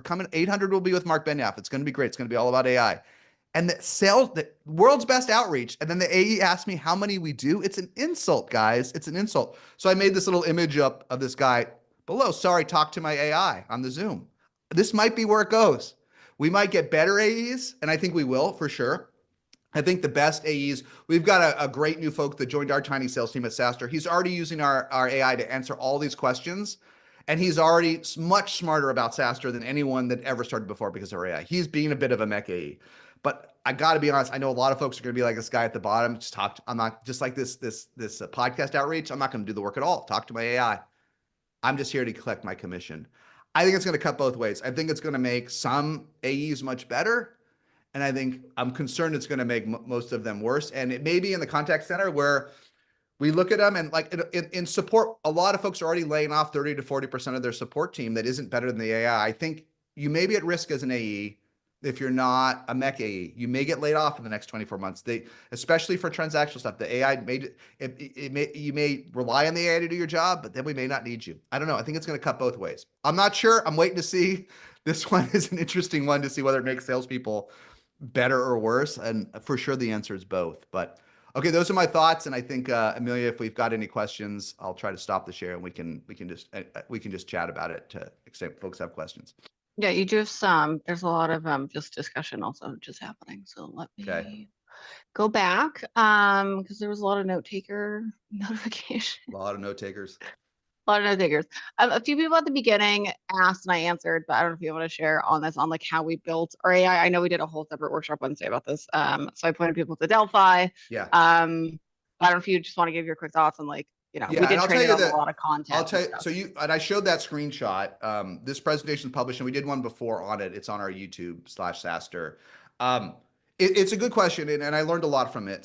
coming, 800 will be with Mark Benioff. It's going to be great. It's going to be all about AI. And the world's best outreach. And then the AE asked me how many we do. It's an insult, guys. It's an insult. So I made this little image up of this guy below. Sorry, talk to my AI on the Zoom. This might be where it goes. We might get better AEs, and I think we will for sure. I think the best AEs, we've got a great new folk that joined our tiny sales team at SaaStr. He's already using our AI to answer all these questions. And he's already much smarter about SaaStr than anyone that ever started before because of our AI. He's being a bit of a mech AE. But I got to be honest, I know a lot of folks are going to be like this guy at the bottom. I'm not just like this podcast outreach. I'm not going to do the work at all. Talk to my AI. I'm just here to collect my commission. I think it's going to cut both ways. I think it's going to make some AEs much better. And I think I'm concerned it's going to make most of them worse. And it may be in the contact center where we look at them and like in support, a lot of folks are already laying off 30 to 40% of their support team that isn't better than the AI. I think you may be at risk as an AE if you're not a mech AE. You may get laid off in the next 24 months. Especially for transactional stuff, the AI you may rely on the AI to do your job, but then we may not need you. I don't know. I think it's going to cut both ways. I'm not sure. I'm waiting to see. This one is an interesting one to see whether it makes salespeople better or worse. And for sure, the answer is both. But okay, those are my thoughts. And I think Amelia, if we've got any questions, I'll try to stop the share and we can just chat about it to extent folks have questions. Yeah, you do have some. There's a lot of just discussion also just happening. So let me go back because there was a lot of note taker notification. A lot of note takers. A lot of note takers. A few people at the beginning asked and I answered, but I don't know if you want to share on this, on like how we built our AI. I know we did a whole separate workshop Wednesday about this. So I pointed people to Delphi. Yeah. I don't know if you just want to give your quick thoughts on like, we did train it on a lot of content. I'll tell you, so and I showed that screenshot. This presentation is published and we did one before on it. It's on our YouTube /SaaStr. It's a good question and I learned a lot from it.